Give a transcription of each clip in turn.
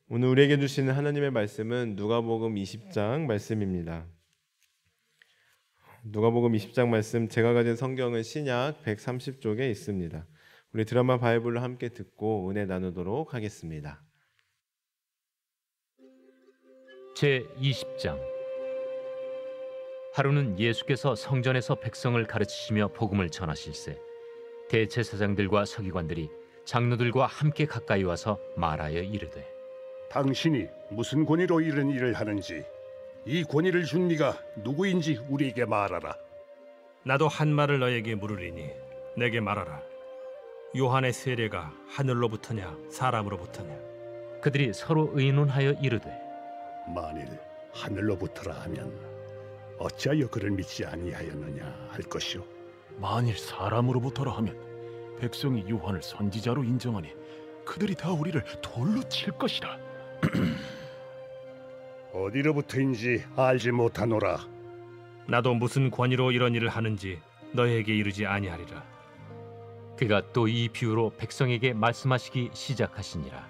오늘 우리에게 주시는 하나님의 말씀은 누가복음 20장 말씀입니다. 누가복음 20장 말씀, 제가 가진 성경은 신약 130쪽에 있습니다. 우리 드라마 바이블로 함께 듣고 은혜 나누도록 하겠습니다. 제20장. 하루는 예수께서 성전에서 백성을 가르치시며 복음을 전하실세 대제사장들과 서기관들이 장로들과 함께 가까이 와서 말하여 이르되, 당신이 무슨 권위로 이런 일을 하는지, 이 권위를 준 네가 누구인지 우리에게 말하라. 나도 한 말을 너에게 물으리니 내게 말하라. 요한의 세례가 하늘로부터냐 사람으로부터냐? 그들이 서로 의논하여 이르되, 만일 하늘로부터라 하면 어찌하여 그를 믿지 아니하였느냐 할 것이요, 만일 사람으로부터라 하면 백성이 요한을 선지자로 인정하니 그들이 다 우리를 돌로 칠 것이라. 어디로부터인지 알지 못하노라. 나도 무슨 권위로 이런 일을 하는지 너에게 이르지 아니하리라. 그가 또 이 비유로 백성에게 말씀하시기 시작하시니라.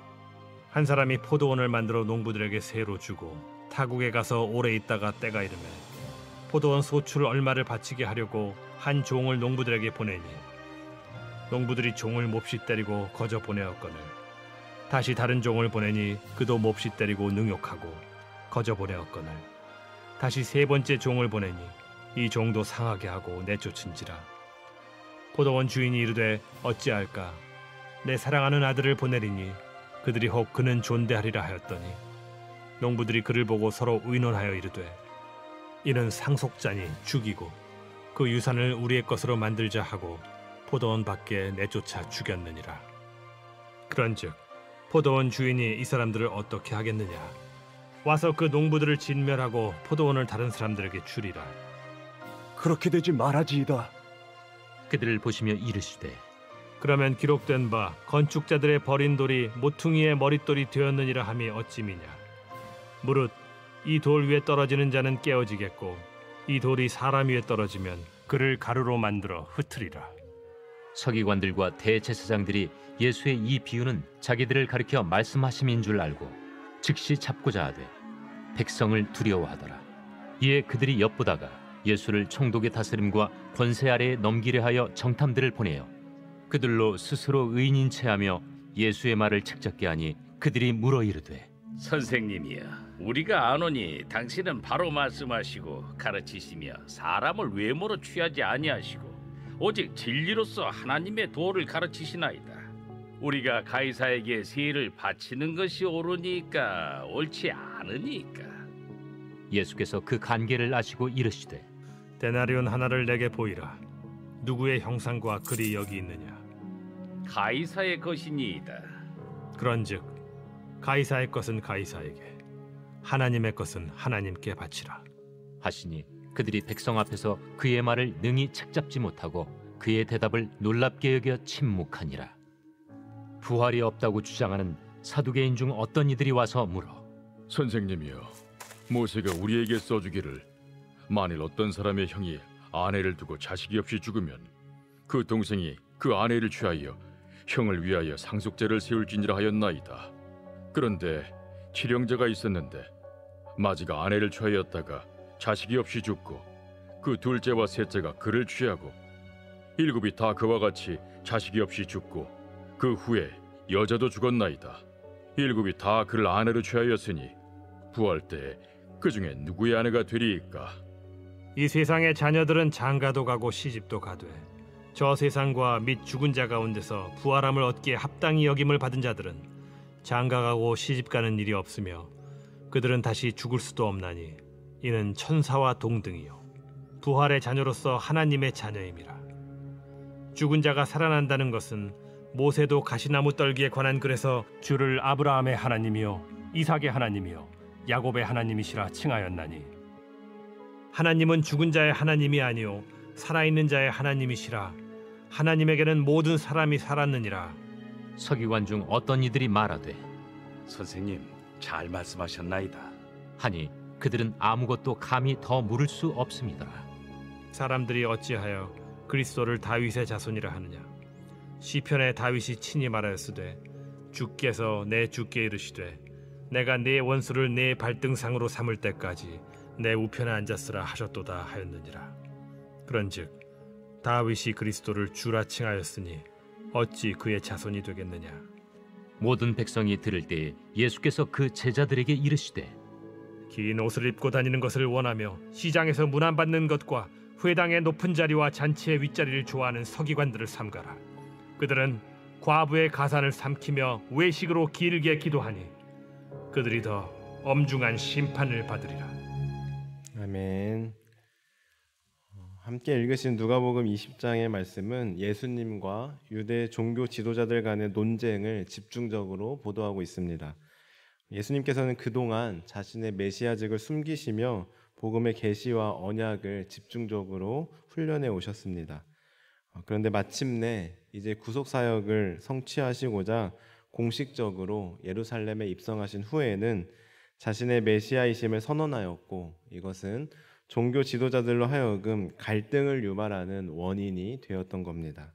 한 사람이 포도원을 만들어 농부들에게 새로 주고 타국에 가서 오래 있다가 때가 이르매 포도원 소출 얼마를 바치게 하려고 한 종을 농부들에게 보내니, 농부들이 종을 몹시 때리고 거저 보내었거늘 다시 다른 종을 보내니 그도 몹시 때리고 능욕하고 거저 보내었거늘 다시 세 번째 종을 보내니 이 종도 상하게 하고 내쫓은지라. 포도원 주인이 이르되 어찌할까? 내 사랑하는 아들을 보내리니 그들이 혹 그는 존대하리라 하였더니, 농부들이 그를 보고 서로 의논하여 이르되, 이는 상속자니 죽이고 그 유산을 우리의 것으로 만들자 하고 포도원 밖에 내쫓아 죽였느니라. 그런즉 포도원 주인이 이 사람들을 어떻게 하겠느냐? 와서 그 농부들을 진멸하고 포도원을 다른 사람들에게 주리라. 그렇게 되지 말아지이다. 그들을 보시며 이르시되, 그러면 기록된 바 건축자들의 버린 돌이 모퉁이의 머릿돌이 되었느니라 함이 어찌미냐? 무릇 이 돌 위에 떨어지는 자는 깨어지겠고 이 돌이 사람 위에 떨어지면 그를 가루로 만들어 흩으리라. 서기관들과 대제사장들이 예수의 이 비유는 자기들을 가리켜 말씀하심인 줄 알고 즉시 잡고자 하되 백성을 두려워하더라. 이에 그들이 엿보다가 예수를 총독의 다스림과 권세 아래에 넘기려 하여 정탐들을 보내어 그들로 스스로 의인인 체하며 예수의 말을 책잡게 하니 그들이 물어 이르되, 선생님이여, 우리가 아노니 당신은 바로 말씀하시고 가르치시며 사람을 외모로 취하지 아니하시고 오직 진리로서 하나님의 도를 가르치시나이다. 우리가 가이사에게 세를 바치는 것이 옳으니까 옳지 않으니까. 예수께서 그 간계를 아시고 이르시되, 데나리온 하나를 내게 보이라. 누구의 형상과 글이 여기 있느냐? 가이사의 것이니이다. 그런즉 가이사의 것은 가이사에게, 하나님의 것은 하나님께 바치라 하시니 그들이 백성 앞에서 그의 말을 능히 책잡지 못하고 그의 대답을 놀랍게 여겨 침묵하니라. 부활이 없다고 주장하는 사두개인 중 어떤 이들이 와서 물어, 선생님이여, 모세가 우리에게 써주기를 만일 어떤 사람의 형이 아내를 두고 자식이 없이 죽으면 그 동생이 그 아내를 취하여 형을 위하여 상속죄를 세울지니라 하였나이다. 그런데 칠형제가 있었는데 마지가 아내를 취하였다가 자식이 없이 죽고 그 둘째와 셋째가 그를 취하고 일곱이 다 그와 같이 자식이 없이 죽고 그 후에 여자도 죽었나이다. 일곱이 다 그를 아내로 취하였으니 부활 때에 그 중에 누구의 아내가 되리이까? 이 세상의 자녀들은 장가도 가고 시집도 가되 저 세상과 및 죽은 자 가운데서 부활함을 얻기에 합당히 여김을 받은 자들은 장가가고 시집가는 일이 없으며 그들은 다시 죽을 수도 없나니 이는 천사와 동등이요 부활의 자녀로서 하나님의 자녀임이라. 죽은 자가 살아난다는 것은 모세도 가시나무 떨기에 관한 글에서 주를 아브라함의 하나님이요 이삭의 하나님이요 야곱의 하나님이시라 칭하였나니, 하나님은 죽은 자의 하나님이 아니요 살아있는 자의 하나님이시라. 하나님에게는 모든 사람이 살았느니라. 서기관 중 어떤 이들이 말하되, 선생님, 잘 말씀하셨나이다. 하니 그들은 아무것도 감히 더 물을 수 없습니다. 사람들이 어찌하여 그리스도를 다윗의 자손이라 하느냐? 시편에 다윗이 친히 말하였으되 주께서 내 주께 이르시되 내가 네 원수를 네 발등상으로 삼을 때까지 내 우편에 앉았으라 하셨도다 하였느니라. 그런즉 다윗이 그리스도를 주라 칭하였으니 어찌 그의 자손이 되겠느냐. 모든 백성이 들을 때에 예수께서 그 제자들에게 이르시되 긴 옷을 입고 다니는 것을 원하며 시장에서 문안받는 것과 회당의 높은 자리와 잔치의 윗자리를 좋아하는 서기관들을 삼가라. 그들은 과부의 가산을 삼키며 외식으로 길게 기도하니 그들이 더 엄중한 심판을 받으리라. 아멘. 함께 읽으신 누가복음 20장의 말씀은 예수님과 유대 종교 지도자들 간의 논쟁을 집중적으로 보도하고 있습니다. 예수님께서는 그동안 자신의 메시아직을 숨기시며 복음의 계시와 언약을 집중적으로 훈련해 오셨습니다. 그런데 마침내 이제 구속 사역을 성취하시고자 공식적으로 예루살렘에 입성하신 후에는 자신의 메시아이심을 선언하였고, 이것은 종교 지도자들로 하여금 갈등을 유발하는 원인이 되었던 겁니다.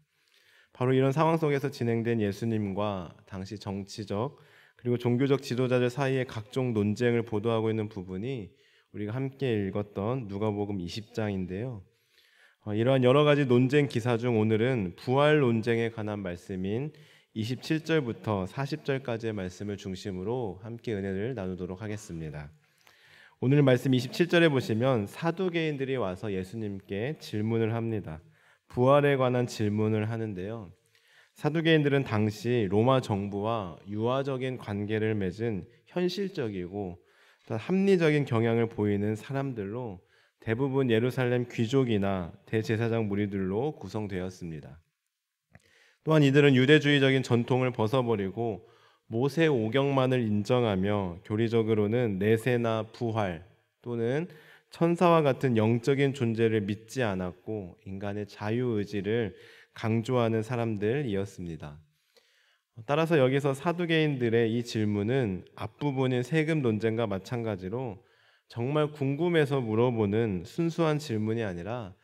바로 이런 상황 속에서 진행된 예수님과 당시 정치적 그리고 종교적 지도자들 사이의 각종 논쟁을 보도하고 있는 부분이 우리가 함께 읽었던 누가복음 20장인데요. 이러한 여러 가지 논쟁 기사 중 오늘은 부활 논쟁에 관한 말씀인 27절부터 40절까지의 말씀을 중심으로 함께 은혜를 나누도록 하겠습니다. 오늘 말씀 27절에 보시면 사두개인들이 와서 예수님께 질문을 합니다. 부활에 관한 질문을 하는데요. 사두개인들은 당시 로마 정부와 유화적인 관계를 맺은 현실적이고 합리적인 경향을 보이는 사람들로 대부분 예루살렘 귀족이나 대제사장 무리들로 구성되었습니다. 또한 이들은 유대주의적인 전통을 벗어버리고 모세 오경만을 인정하며 교리적으로는 내세나 부활 또는 천사와 같은 영적인 존재를 믿지 않았고 인간의 자유의지를 강조하는 사람들이었습니다. 따라서 여기서 사두개인들의 이 질문은 앞부분인 세금 논쟁과 마찬가지로 정말 궁금해서 물어보는 순수한 질문이 아니라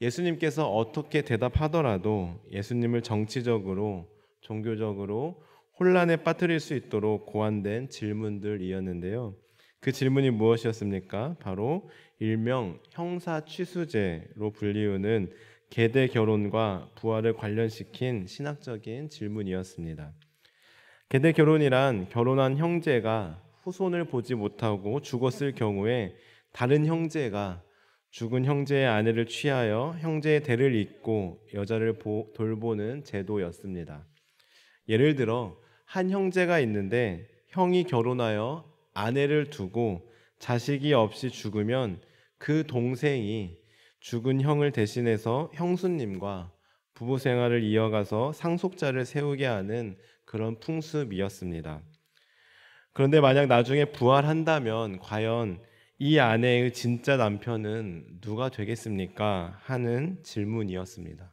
예수님께서 어떻게 대답하더라도 예수님을 정치적으로, 종교적으로 혼란에 빠뜨릴 수 있도록 고안된 질문들이었는데요. 그 질문이 무엇이었습니까? 바로 일명 형사취수제로 불리우는 계대 결혼과 부활을 관련시킨 신학적인 질문이었습니다. 계대 결혼이란 결혼한 형제가 후손을 보지 못하고 죽었을 경우에 다른 형제가 죽은 형제의 아내를 취하여 형제의 대를 잇고 여자를 돌보는 제도였습니다. 예를 들어 한 형제가 있는데 형이 결혼하여 아내를 두고 자식이 없이 죽으면 그 동생이 죽은 형을 대신해서 형수님과 부부 생활을 이어가서 상속자를 세우게 하는 그런 풍습이었습니다. 그런데 만약 나중에 부활한다면 과연 이 아내의 진짜 남편은 누가 되겠습니까? 하는 질문이었습니다.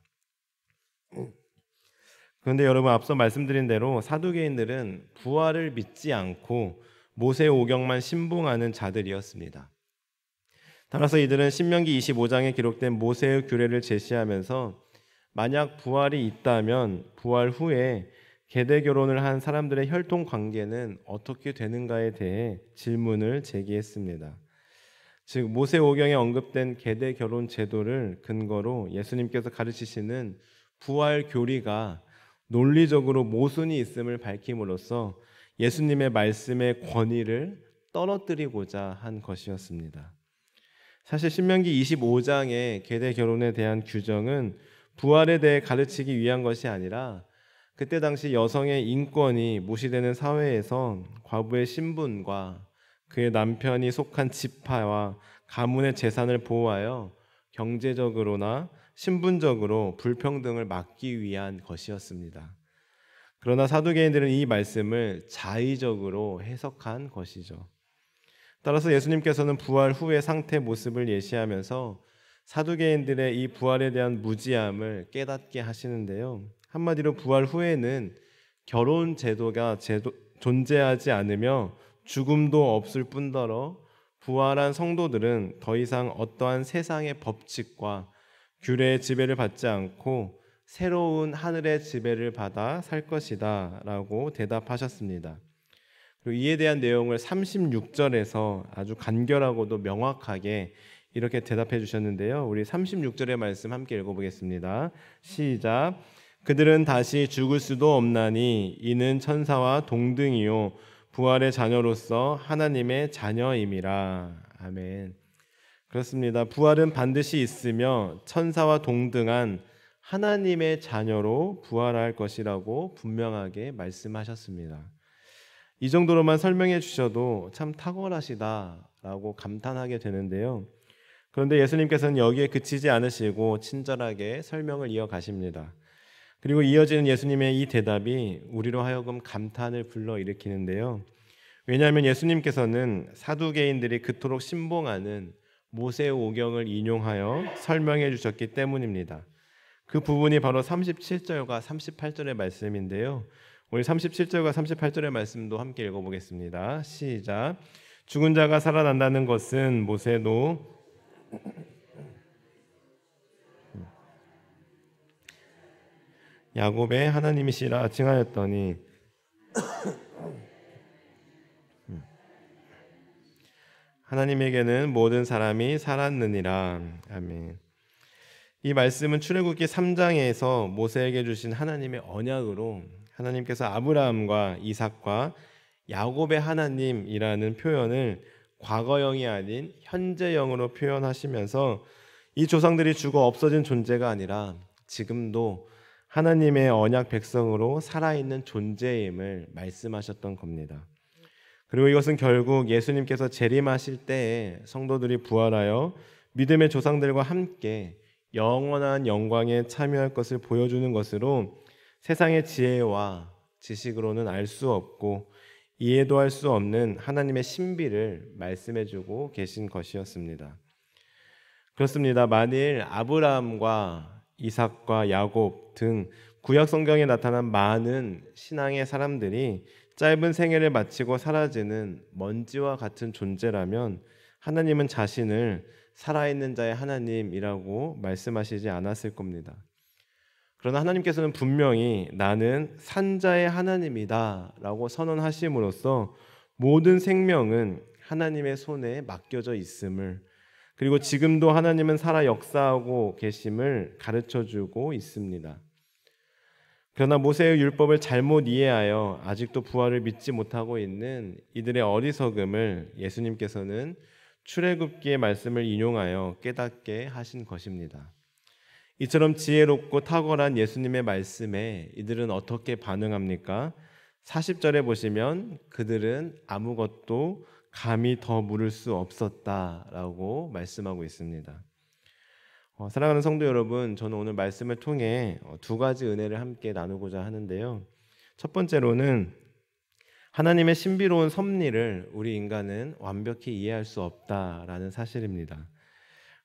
그런데 여러분, 앞서 말씀드린 대로 사두개인들은 부활을 믿지 않고 모세 오경만 신봉하는 자들이었습니다. 따라서 이들은 신명기 25장에 기록된 모세의 규례를 제시하면서 만약 부활이 있다면 부활 후에 계대 결혼을 한 사람들의 혈통 관계는 어떻게 되는가에 대해 질문을 제기했습니다. 즉 모세 오경에 언급된 계대 결혼 제도를 근거로 예수님께서 가르치시는 부활 교리가 논리적으로 모순이 있음을 밝힘으로써 예수님의 말씀의 권위를 떨어뜨리고자 한 것이었습니다. 사실 신명기 25장의 계대 결혼에 대한 규정은 부활에 대해 가르치기 위한 것이 아니라 그때 당시 여성의 인권이 무시되는 사회에서 과부의 신분과 그의 남편이 속한 지파와 가문의 재산을 보호하여 경제적으로나 신분적으로 불평등을 막기 위한 것이었습니다. 그러나 사두개인들은 이 말씀을 자의적으로 해석한 것이죠. 따라서 예수님께서는 부활 후의 상태 모습을 예시하면서 사두개인들의 이 부활에 대한 무지함을 깨닫게 하시는데요. 한마디로 부활 후에는 결혼 제도가 존재하지 않으며 죽음도 없을 뿐더러 부활한 성도들은 더 이상 어떠한 세상의 법칙과 규례의 지배를 받지 않고 새로운 하늘의 지배를 받아 살 것이다 라고 대답하셨습니다. 그리고 이에 대한 내용을 36절에서 아주 간결하고도 명확하게 이렇게 대답해 주셨는데요. 우리 36절의 말씀 함께 읽어보겠습니다. 시작. 그들은 다시 죽을 수도 없나니 이는 천사와 동등이요 부활의 자녀로서 하나님의 자녀임이라. 아멘. 그렇습니다. 부활은 반드시 있으며 천사와 동등한 하나님의 자녀로 부활할 것이라고 분명하게 말씀하셨습니다. 이 정도로만 설명해 주셔도 참 탁월하시다라고 감탄하게 되는데요. 그런데 예수님께서는 여기에 그치지 않으시고 친절하게 설명을 이어가십니다. 그리고 이어지는 예수님의 이 대답이 우리로 하여금 감탄을 불러일으키는데요. 왜냐하면 예수님께서는 사두개인들이 그토록 신봉하는 모세오경을 인용하여 설명해 주셨기 때문입니다. 그 부분이 바로 37절과 38절의 말씀인데요. 우리 37절과 38절의 말씀도 함께 읽어보겠습니다. 시작. 죽은 자가 살아난다는 것은 모세도 야곱의 하나님이시라 칭하였더니 하나님에게는 모든 사람이 살았느니라. 아멘. 이 말씀은 출애굽기 3장에서 모세에게 주신 하나님의 언약으로 하나님께서 아브라함과 이삭과 야곱의 하나님이라는 표현을 과거형이 아닌 현재형으로 표현하시면서 이 조상들이 죽어 없어진 존재가 아니라 지금도 하나님의 언약 백성으로 살아있는 존재임을 말씀하셨던 겁니다. 그리고 이것은 결국 예수님께서 재림하실 때에 성도들이 부활하여 믿음의 조상들과 함께 영원한 영광에 참여할 것을 보여주는 것으로 세상의 지혜와 지식으로는 알 수 없고 이해도 할 수 없는 하나님의 신비를 말씀해주고 계신 것이었습니다. 그렇습니다. 만일 아브라함과 이삭과 야곱 등 구약 성경에 나타난 많은 신앙의 사람들이 짧은 생애를 마치고 사라지는 먼지와 같은 존재라면 하나님은 자신을 살아있는 자의 하나님이라고 말씀하시지 않았을 겁니다. 그러나 하나님께서는 분명히 나는 산자의 하나님이다 라고 선언하심으로써 모든 생명은 하나님의 손에 맡겨져 있음을, 그리고 지금도 하나님은 살아 역사하고 계심을 가르쳐주고 있습니다. 그러나 모세의 율법을 잘못 이해하여 아직도 부활을 믿지 못하고 있는 이들의 어리석음을 예수님께서는 출애굽기의 말씀을 인용하여 깨닫게 하신 것입니다. 이처럼 지혜롭고 탁월한 예수님의 말씀에 이들은 어떻게 반응합니까? 40절에 보시면 그들은 아무것도 감히 더 물을 수 없었다라고 말씀하고 있습니다. 사랑하는 성도 여러분, 저는 오늘 말씀을 통해 두 가지 은혜를 함께 나누고자 하는데요. 첫 번째로는 하나님의 신비로운 섭리를 우리 인간은 완벽히 이해할 수 없다라는 사실입니다.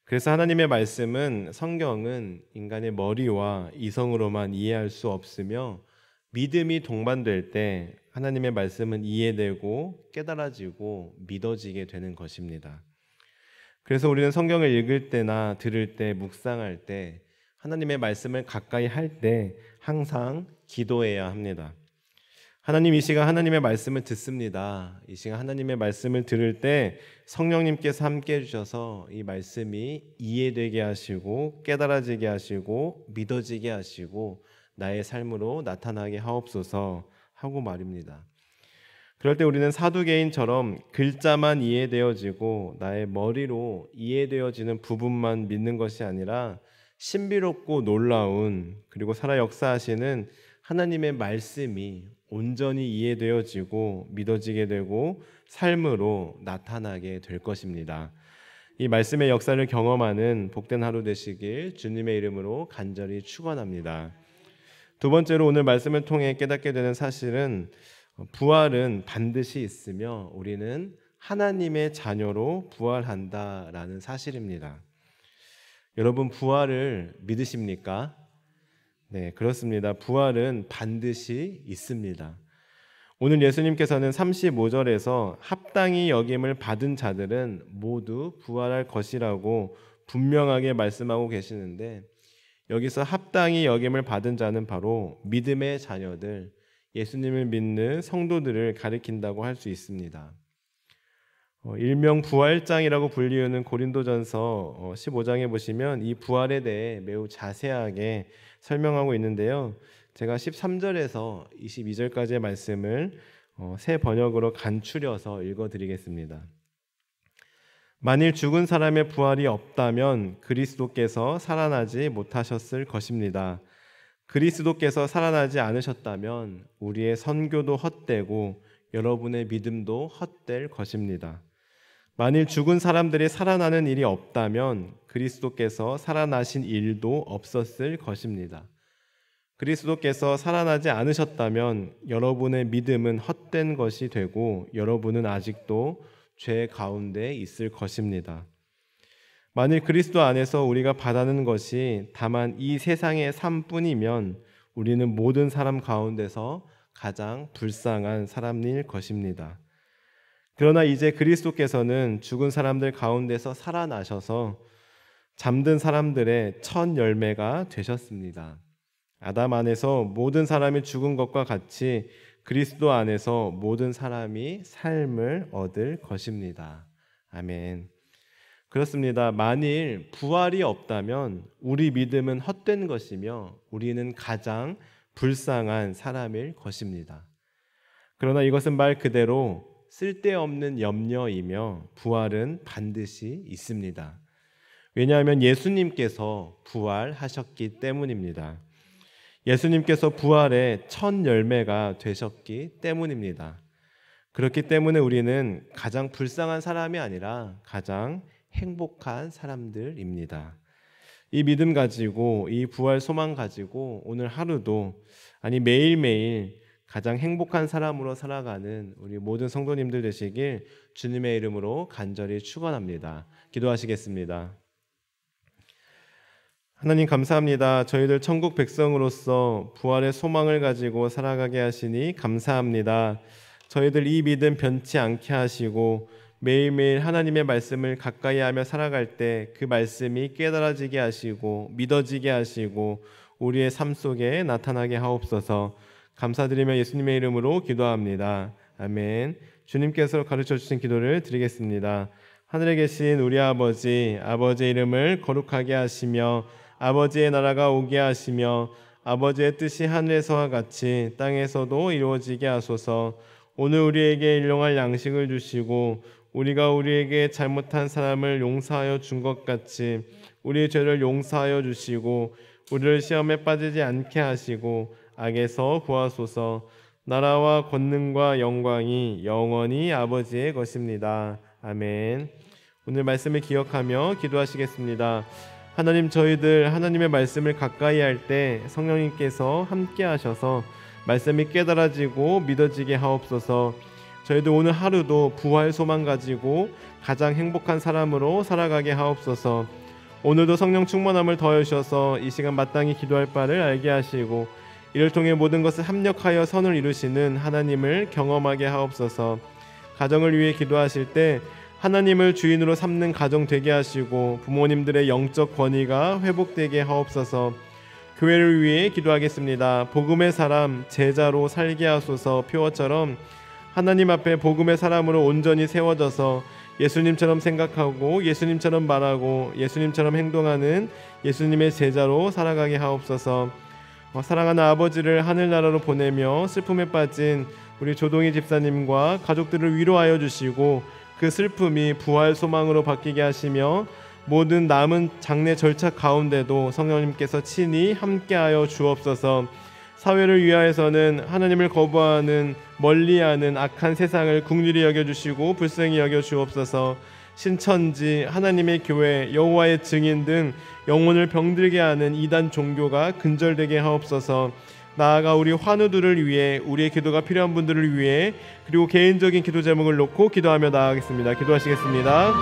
그래서 하나님의 말씀은, 성경은 인간의 머리와 이성으로만 이해할 수 없으며 믿음이 동반될 때 하나님의 말씀은 이해되고 깨달아지고 믿어지게 되는 것입니다. 그래서 우리는 성경을 읽을 때나 들을 때, 묵상할 때, 하나님의 말씀을 가까이 할 때 항상 기도해야 합니다. 하나님, 이 시간 하나님의 말씀을 듣습니다. 이 시간 하나님의 말씀을 들을 때 성령님께서 함께 해주셔서 이 말씀이 이해되게 하시고 깨달아지게 하시고 믿어지게 하시고 나의 삶으로 나타나게 하옵소서 하고 말입니다. 그럴 때 우리는 사두개인처럼 글자만 이해되어지고 나의 머리로 이해되어지는 부분만 믿는 것이 아니라 신비롭고 놀라운, 그리고 살아 역사하시는 하나님의 말씀이 온전히 이해되어지고 믿어지게 되고 삶으로 나타나게 될 것입니다. 이 말씀의 역사를 경험하는 복된 하루 되시길 주님의 이름으로 간절히 축원합니다. 두 번째로 오늘 말씀을 통해 깨닫게 되는 사실은 부활은 반드시 있으며 우리는 하나님의 자녀로 부활한다라는 사실입니다. 여러분, 부활을 믿으십니까? 네, 그렇습니다. 부활은 반드시 있습니다. 오늘 예수님께서는 35절에서 합당히 여김을 받은 자들은 모두 부활할 것이라고 분명하게 말씀하고 계시는데, 여기서 합당히 여김을 받은 자는 바로 믿음의 자녀들, 예수님을 믿는 성도들을 가리킨다고 할 수 있습니다. 일명 부활장이라고 불리우는 고린도전서 15장에 보시면 이 부활에 대해 매우 자세하게 설명하고 있는데요. 제가 13절에서 22절까지의 말씀을 새 번역으로 간추려서 읽어드리겠습니다. 만일 죽은 사람의 부활이 없다면 그리스도께서 살아나지 못하셨을 것입니다. 그리스도께서 살아나지 않으셨다면 우리의 선교도 헛되고 여러분의 믿음도 헛될 것입니다. 만일 죽은 사람들이 살아나는 일이 없다면 그리스도께서 살아나신 일도 없었을 것입니다. 그리스도께서 살아나지 않으셨다면 여러분의 믿음은 헛된 것이 되고 여러분은 아직도 죄 가운데 있을 것입니다. 만일 그리스도 안에서 우리가 바라는 것이 다만 이 세상의 삶뿐이면 우리는 모든 사람 가운데서 가장 불쌍한 사람일 것입니다. 그러나 이제 그리스도께서는 죽은 사람들 가운데서 살아나셔서 잠든 사람들의 첫 열매가 되셨습니다. 아담 안에서 모든 사람이 죽은 것과 같이 그리스도 안에서 모든 사람이 삶을 얻을 것입니다. 아멘. 그렇습니다. 만일 부활이 없다면 우리 믿음은 헛된 것이며 우리는 가장 불쌍한 사람일 것입니다. 그러나 이것은 말 그대로 쓸데없는 염려이며 부활은 반드시 있습니다. 왜냐하면 예수님께서 부활하셨기 때문입니다. 예수님께서 부활의 첫 열매가 되셨기 때문입니다. 그렇기 때문에 우리는 가장 불쌍한 사람이 아니라 가장 행복한 사람들입니다. 이 믿음 가지고 이 부활 소망 가지고 오늘 하루도 아니 매일매일 가장 행복한 사람으로 살아가는 우리 모든 성도님들 되시길 주님의 이름으로 간절히 축원합니다. 기도하시겠습니다. 하나님 감사합니다. 저희들 천국 백성으로서 부활의 소망을 가지고 살아가게 하시니 감사합니다. 저희들 이 믿음 변치 않게 하시고 매일매일 하나님의 말씀을 가까이 하며 살아갈 때 그 말씀이 깨달아지게 하시고 믿어지게 하시고 우리의 삶 속에 나타나게 하옵소서. 감사드리며 예수님의 이름으로 기도합니다. 아멘. 주님께서 가르쳐주신 기도를 드리겠습니다. 하늘에 계신 우리 아버지, 아버지의 이름을 거룩하게 하시며 아버지의 나라가 오게 하시며 아버지의 뜻이 하늘에서와 같이 땅에서도 이루어지게 하소서. 오늘 우리에게 일용할 양식을 주시고 우리가 우리에게 잘못한 사람을 용서하여 준 것 같이 우리의 죄를 용서하여 주시고 우리를 시험에 빠지지 않게 하시고 악에서 구하소서. 나라와 권능과 영광이 영원히 아버지의 것입니다. 아멘. 오늘 말씀을 기억하며 기도하시겠습니다. 하나님, 저희들 하나님의 말씀을 가까이 할 때 성령님께서 함께 하셔서 말씀이 깨달아지고 믿어지게 하옵소서. 저희들 오늘 하루도 부활 소망 가지고 가장 행복한 사람으로 살아가게 하옵소서. 오늘도 성령 충만함을 더해 주셔서 이 시간 마땅히 기도할 바를 알게 하시고 이를 통해 모든 것을 합력하여 선을 이루시는 하나님을 경험하게 하옵소서. 가정을 위해 기도하실 때 하나님을 주인으로 삼는 가정 되게 하시고 부모님들의 영적 권위가 회복되게 하옵소서. 교회를 위해 기도하겠습니다. 복음의 사람 제자로 살게 하소서. 표어처럼 하나님 앞에 복음의 사람으로 온전히 세워져서 예수님처럼 생각하고 예수님처럼 말하고 예수님처럼 행동하는 예수님의 제자로 살아가게 하옵소서. 사랑하는 아버지를 하늘나라로 보내며 슬픔에 빠진 우리 조동희 집사님과 가족들을 위로하여 주시고 그 슬픔이 부활 소망으로 바뀌게 하시며 모든 남은 장례 절차 가운데도 성령님께서 친히 함께하여 주옵소서. 사회를 위하여서는 하나님을 거부하는 멀리하는 악한 세상을 긍휼히 여겨주시고 불쌍히 여겨주옵소서. 신천지, 하나님의 교회, 여호와의 증인 등 영혼을 병들게 하는 이단 종교가 근절되게 하옵소서. 나아가 우리 환우들을 위해 우리의 기도가 필요한 분들을 위해 그리고 개인적인 기도 제목을 놓고 기도하며 나아가겠습니다. 기도하시겠습니다.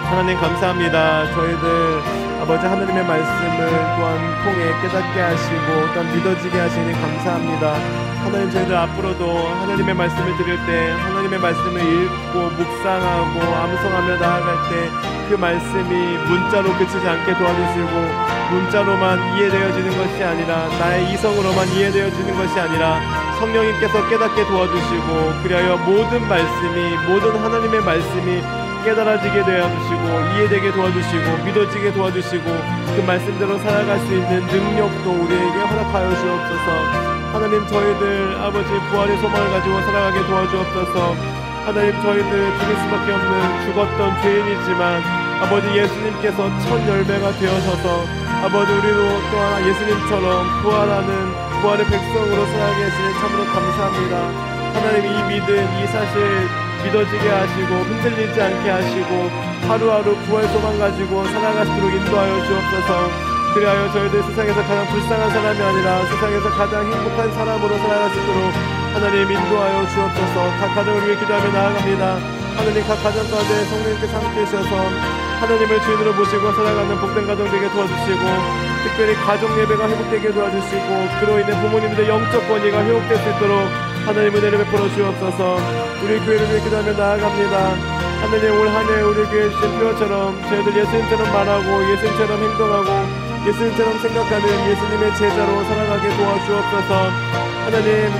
하나님 감사합니다. 저희들 아버지 하나님의 말씀을 또한 통해 깨닫게 하시고 또한 믿어지게 하시니 감사합니다. 하나님, 저희들 앞으로도 하나님의 말씀을 드릴 때 하나님의 말씀을 읽고 묵상하고 암송하며 나아갈 때 그 그 말씀이 문자로 그치지 않게 도와주시고 문자로만 이해되어지는 것이 아니라 나의 이성으로만 이해되어지는 것이 아니라 성령님께서 깨닫게 도와주시고 그리하여 모든 말씀이 모든 하나님의 말씀이 깨달아지게 되어주시고 이해되게 도와주시고 믿어지게 도와주시고 그 말씀대로 살아갈 수 있는 능력도 우리에게 허락하여 주옵소서. 하나님 저희들 아버지 부활의 소망을 가지고 살아가게 도와주옵소서. 하나님 저희들 죽을 수밖에 없는 죽었던 죄인이지만 아버지 예수님께서 첫 열매가 되어서서 아버지 우리도 또한 예수님처럼 부활의 백성으로 살아가게 하시니 참으로 감사합니다. 하나님 이 믿음 이 사실 믿어지게 하시고 흔들리지 않게 하시고 하루하루 부활 소망 가지고 살아가도록 인도하여 주옵소서. 그리하여 저희들 세상에서 가장 불쌍한 사람이 아니라 세상에서 가장 행복한 사람으로 살아갈 수 있도록 하나님 인도하여 주옵소서. 각 가정을 위해 기도하며 나아갑니다. 하나님 각 가정 가운데 성령님께서 함께 하셔서 하나님을 주인으로 모시고 살아가는 복된 가정 되게 도와주시고 특별히 가정 예배가 회복되게 도와주시고 그로 인해 부모님들의 영적 권위가 회복될 수 있도록 하나님 은혜를 베풀어 주옵소서. 우리 교회를 위해 기도하며 나아갑니다. 하나님 올 한 해 우리 교회 주신 표어처럼 저희들 예수님처럼 말하고 예수님처럼 행동하고 예수님처럼 생각하는 예수님의 제자로 살아가게 도와주옵소서. 하나님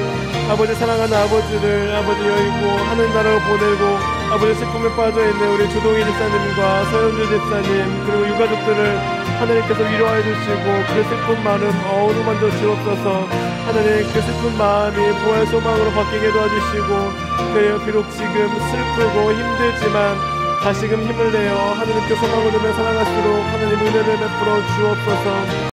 아버지 사랑하는 아버지를 아버지 여의고 하늘 나라로 보내고 아버지 슬픔에 빠져있는 우리 조동희 집사님과 서현주 집사님 그리고 유가족들을 하나님께서 위로하여 주시고 그 슬픈 마음 어루만져 주옵소서. 하나님 그 슬픈 마음이 부활 소망으로 바뀌게 도와주시고 그래요 비록 지금 슬프고 힘들지만 다시금 힘을 내어 하나님께 소망을 두며 살아갈수록 하나님 은혜를 베풀어 주옵소서.